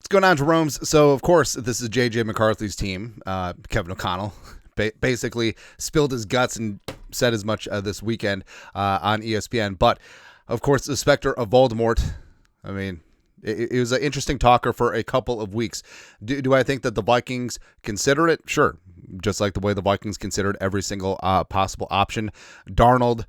going on, Jerome's? So, of course, this is J.J. McCarthy's team. Kevin O'Connell basically spilled his guts and said as much this weekend on ESPN. But, of course, the specter of Voldemort, I mean, it was an interesting talker for a couple of weeks. Do I think that the Vikings consider it? Sure. Just like the way the Vikings considered every single possible option. Darnold,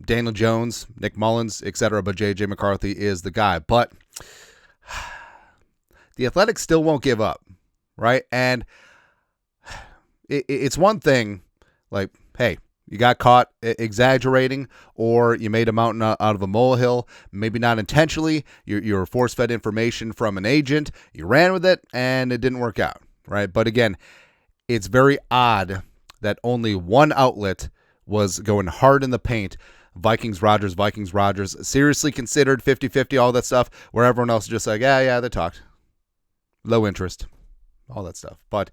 Daniel Jones, Nick Mullins, etc. But J.J. McCarthy is the guy. But the Athletics still won't give up, right? And it's one thing, like, hey, you got caught exaggerating, or you made a mountain out of a molehill, maybe not intentionally. You're force-fed information from an agent. You ran with it, and it didn't work out, right? But again, it's very odd that only one outlet was going hard in the paint. Vikings-Rodgers, Vikings-Rodgers, seriously considered 50-50, all that stuff, where everyone else is just like, yeah, they talked. Low interest, all that stuff. But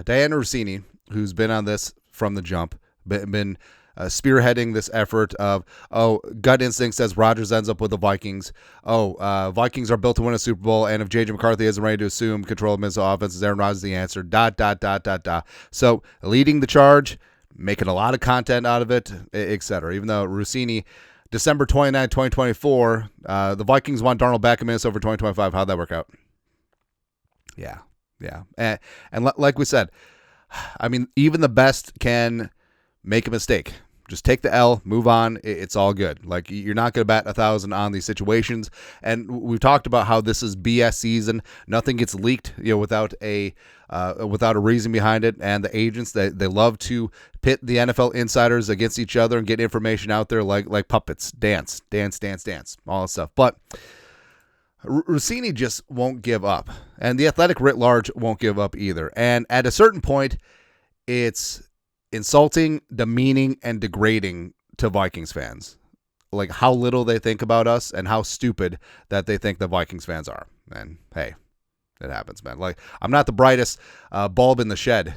Dianna Russini, who's been on this from the jump, been spearheading this effort of, gut instinct says Rodgers ends up with the Vikings. Vikings are built to win a Super Bowl, and if J.J. McCarthy isn't ready to assume control of Minnesota offense, is Aaron Rodgers the answer? ... So leading the charge, making a lot of content out of it, etc. Even though Russini, December 29, 2024, the Vikings want Darnold back in Minnesota for 2025. How'd that work out? Yeah. And like we said, I mean, even the best can make a mistake. Just take the L, move on. It's all good. Like, you're not going to bat 1,000 on these situations. And we've talked about how this is BS season. Nothing gets leaked, without a reason behind it. And the agents, they love to pit the NFL insiders against each other and get information out there like puppets. Dance, all that stuff. But Russini just won't give up. And the Athletic writ large won't give up either. And at a certain point, it's insulting, demeaning, and degrading to Vikings fans. Like, how little they think about us and how stupid that they think the Vikings fans are. And hey, it happens, man. Like, I'm not the brightest bulb in the shed.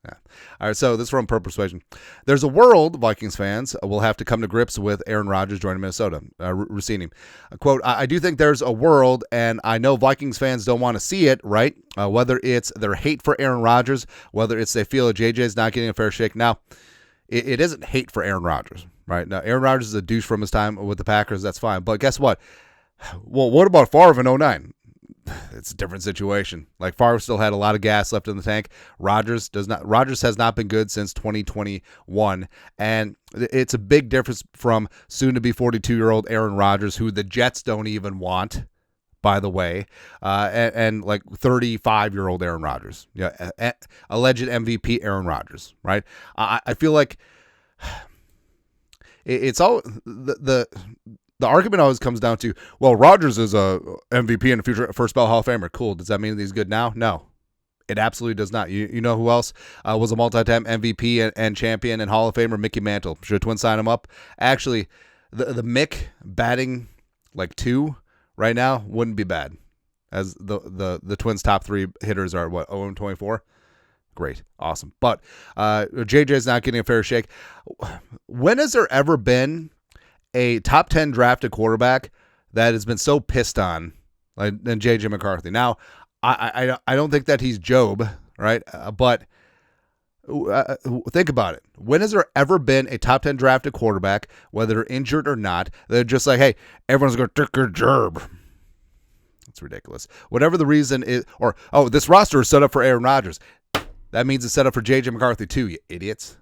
Yeah. All right, so this is from Purple Persuasion. There's a world, Vikings fans will have to come to grips with Aaron Rodgers joining Minnesota. Russini. Quote, I do think there's a world, and I know Vikings fans don't want to see it, right? Whether it's their hate for Aaron Rodgers, whether it's they feel that JJ's not getting a fair shake. Now, it isn't hate for Aaron Rodgers, right? Now, Aaron Rodgers is a douche from his time with the Packers. That's fine. But guess what? Well, what about Favre in 2009? It's a different situation. Like, Favre still had a lot of gas left in the tank. Rodgers has not been good since 2021, and it's a big difference from soon-to-be 42-year-old Aaron Rodgers, who the Jets don't even want, by the way, and like 35-year-old Aaron Rodgers, alleged MVP Aaron Rodgers, right? I feel like it's all the argument always comes down to, well, Rodgers is a MVP and a future first ballot Hall of Famer. Cool. Does that mean that he's good now? No, it absolutely does not. You know who else was a multi-time MVP and champion and Hall of Famer? Mickey Mantle. Should Twins sign him up? Actually, the Mick batting like 2 right now wouldn't be bad, as the Twins' top 3 hitters are, 0-24? Great. Awesome. But JJ's not getting a fair shake. When has there ever been a top 10 drafted quarterback that has been so pissed on than J.J. McCarthy? Now, I don't think that he's Job, right? But think about it. When has there ever been a top 10 drafted quarterback, whether injured or not, they're just like, hey, everyone's going to take your job? It's ridiculous. Whatever the reason is, or, this roster is set up for Aaron Rodgers. That means it's set up for J.J. McCarthy too, you idiots.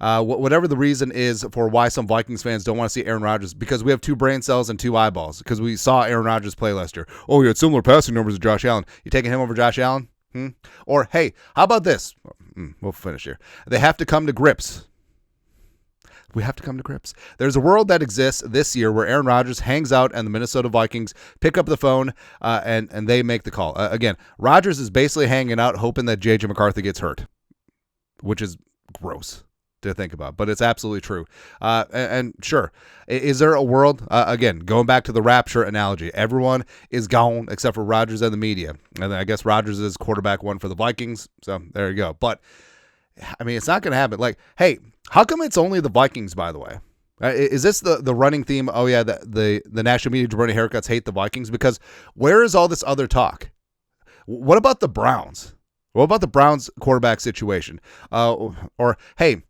Whatever the reason is for why some Vikings fans don't want to see Aaron Rodgers, because we have 2 brain cells and 2 eyeballs, because we saw Aaron Rodgers play last year. Oh, he had similar passing numbers to Josh Allen. You taking him over Josh Allen? Or, hey, how about this? We'll finish here. They have to come to grips. We have to come to grips. There's a world that exists this year where Aaron Rodgers hangs out and the Minnesota Vikings pick up the phone and they make the call. Again, Rodgers is basically hanging out hoping that J.J. McCarthy gets hurt, which is gross to think about, but it's absolutely true. And sure, is there a world, again, going back to the Rapture analogy, everyone is gone except for Rodgers and the media, and I guess Rodgers is quarterback 1 for the Vikings, so there you go. But I mean, it's not going to happen. Like, hey, how come it's only the Vikings, by the way? Is this the running theme? Oh, yeah, the national media jabroni haircuts hate the Vikings, because where is all this other talk? What about the Browns? What about the Browns quarterback situation? Or, hey,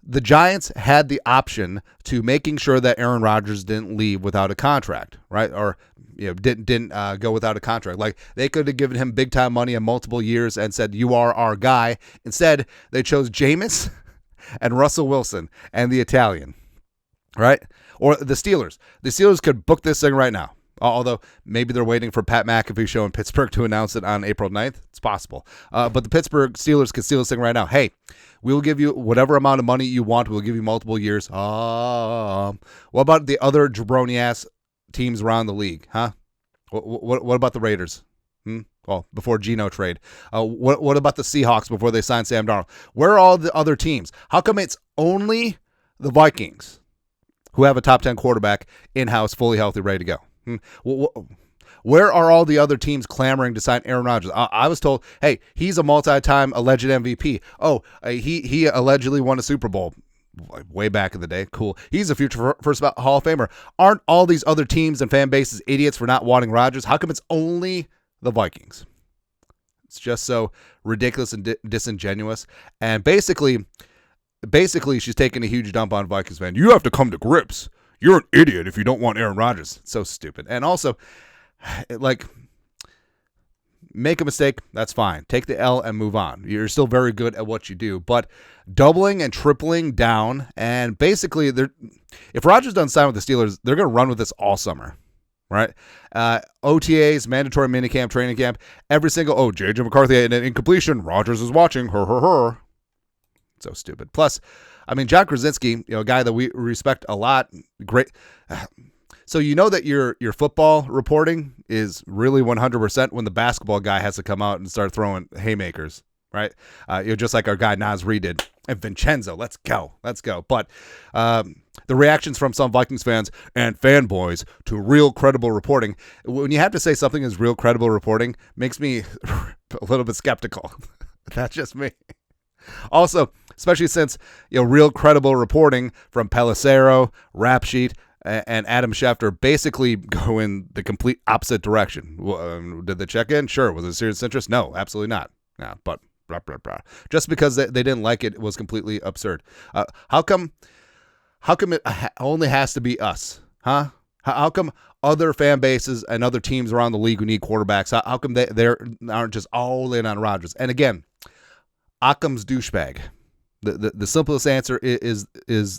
the Giants had the option to making sure that Aaron Rodgers didn't leave without a contract, right? Or didn't go without a contract. Like, they could have given him big time money in multiple years and said, "You are our guy." Instead, they chose Jameis and Russell Wilson and the Italian, right? Or the Steelers. The Steelers could book this thing right now. Although maybe they're waiting for Pat McAfee show in Pittsburgh to announce it on April 9th. It's possible. But the Pittsburgh Steelers could steal this thing right now. Hey, we'll give you whatever amount of money you want. We'll give you multiple years. What about the other jabroni-ass teams around the league? Huh? What about the Raiders? Well, before Geno trade. What about the Seahawks before they signed Sam Darnold? Where are all the other teams? How come it's only the Vikings who have a top 10 quarterback in-house, fully healthy, ready to go? Where are all the other teams clamoring to sign Aaron Rodgers? I was told, hey, he's a multi-time alleged MVP. Oh, he allegedly won a Super Bowl way back in the day. Cool. He's a future first Hall of Famer. Aren't all these other teams and fan bases idiots for not wanting Rodgers? How come it's only the Vikings? It's just so ridiculous and disingenuous. And basically, she's taking a huge dump on Vikings fan. You have to come to grips. You're an idiot if you don't want Aaron Rodgers. It's so stupid. And also, like, make a mistake, that's fine. Take the L and move on. You're still very good at what you do. But doubling and tripling down, and basically, if Rodgers doesn't sign with the Steelers, they're going to run with this all summer, right? OTAs, mandatory minicamp, training camp, every single, J.J. McCarthy, an incompletion, Rodgers is watching, her. So stupid. Plus, I mean, John Krasinski, a guy that we respect a lot, great. So you know that your football reporting is really 100% when the basketball guy has to come out and start throwing haymakers, right? Just like our guy Nas Reed did. And Vincenzo, let's go. But the reactions from some Vikings fans and fanboys to real credible reporting, when you have to say something is real credible reporting, makes me a little bit skeptical. That's just me. Also, especially since real credible reporting from Pelissero, Rap Sheet, and Adam Schefter basically go in the complete opposite direction. Did they check in? Sure. Was it serious interest? No, absolutely not. Yeah, but blah, blah, blah. Just because they didn't like it was completely absurd. How come it only has to be us? Huh? How come other fan bases and other teams around the league who need quarterbacks, how come they aren't just all in on Rodgers? And again, Occam's douchebag. The simplest answer is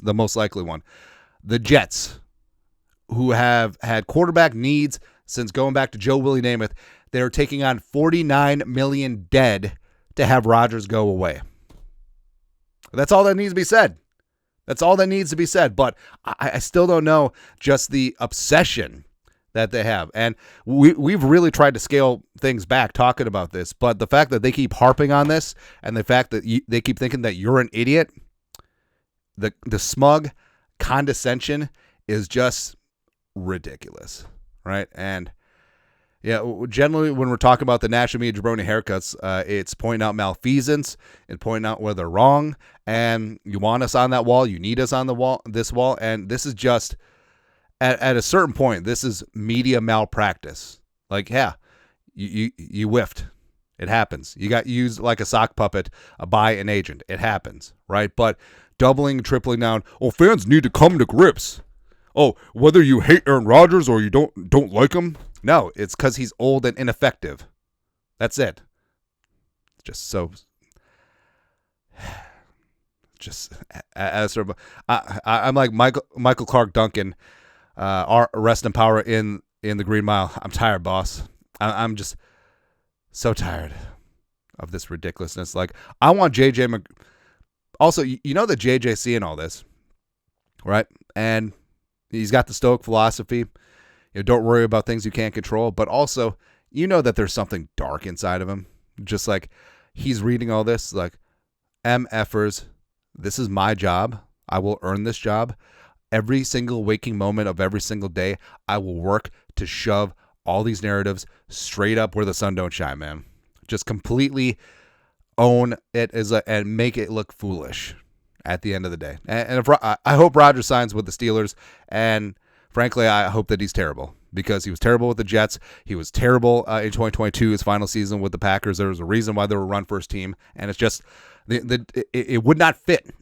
the most likely one. The Jets, who have had quarterback needs since going back to Joe Willie Namath, they're taking on $49 million dead to have Rodgers go away. That's all that needs to be said. But I still don't know just the obsession that they have. And we've really tried to scale things back talking about this, but the fact that they keep harping on this and the fact that they keep thinking that you're an idiot, the smug condescension is just ridiculous, right? And yeah, generally when we're talking about the national media jabroni haircuts, it's pointing out malfeasance and pointing out where they're wrong, and you want us on that wall, you need us on this wall, and this is just at a certain point, this is media malpractice. Like, yeah, you whiffed. It happens. You got used like a sock puppet by an agent. It happens, right? But doubling, tripling down, fans need to come to grips. Whether you hate Aaron Rodgers or you don't like him, no, it's because he's old and ineffective. That's it. Just so... Just as sort of... I'm like Michael Clark Duncan, our rest in power in the Green Mile. I'm tired, boss. I'm just so tired of this ridiculousness. Like, I want JJ. Also, you know that JJ seeing all this, right? And he's got the Stoic philosophy. Don't worry about things you can't control. But also, you know that there's something dark inside of him. Just like he's reading all this, like, MFers, this is my job. I will earn this job. Every single waking moment of every single day, I will work to shove all these narratives straight up where the sun don't shine, man. Just completely own it and make it look foolish. at the end of the day. And if, I hope Rodgers signs with the Steelers, and frankly, I hope that he's terrible, because he was terrible with the Jets. He was terrible in 2022, his final season with the Packers. There was a reason why they were a run-first team, and it's just it would not fit.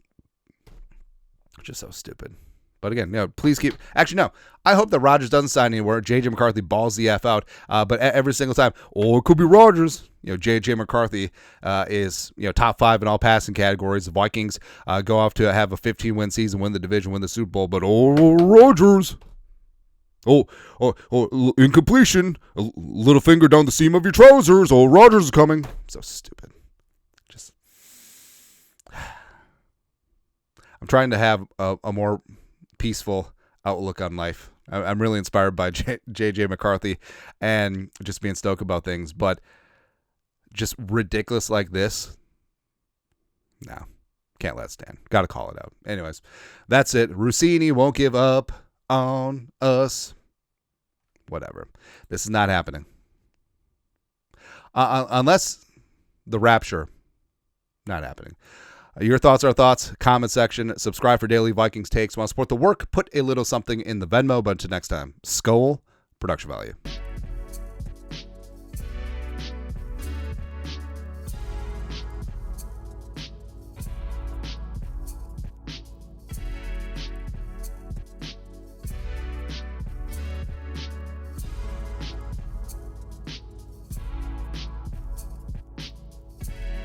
Just so stupid. But again, please keep. Actually, no. I hope that Rodgers doesn't sign anywhere. J.J. McCarthy balls the F out. But every single time, it could be Rodgers. J.J. McCarthy is top 5 in all passing categories. The Vikings go off to have a 15-win season, win the division, win the Super Bowl. But Rodgers. Incompletion. A little finger down the seam of your trousers. Rodgers is coming. So stupid. I'm trying to have a more peaceful outlook on life. I'm really inspired by J.J. McCarthy and just being stoked about things. But just ridiculous like this, no, can't let it stand. Got to call it out. Anyways, that's it. Russini won't give up on us. Whatever. This is not happening. Unless the rapture, not happening. Your thoughts are thoughts. Comment section. Subscribe for daily Vikings takes. Want to support the work? Put a little something in the Venmo. But until next time, Skol, production value.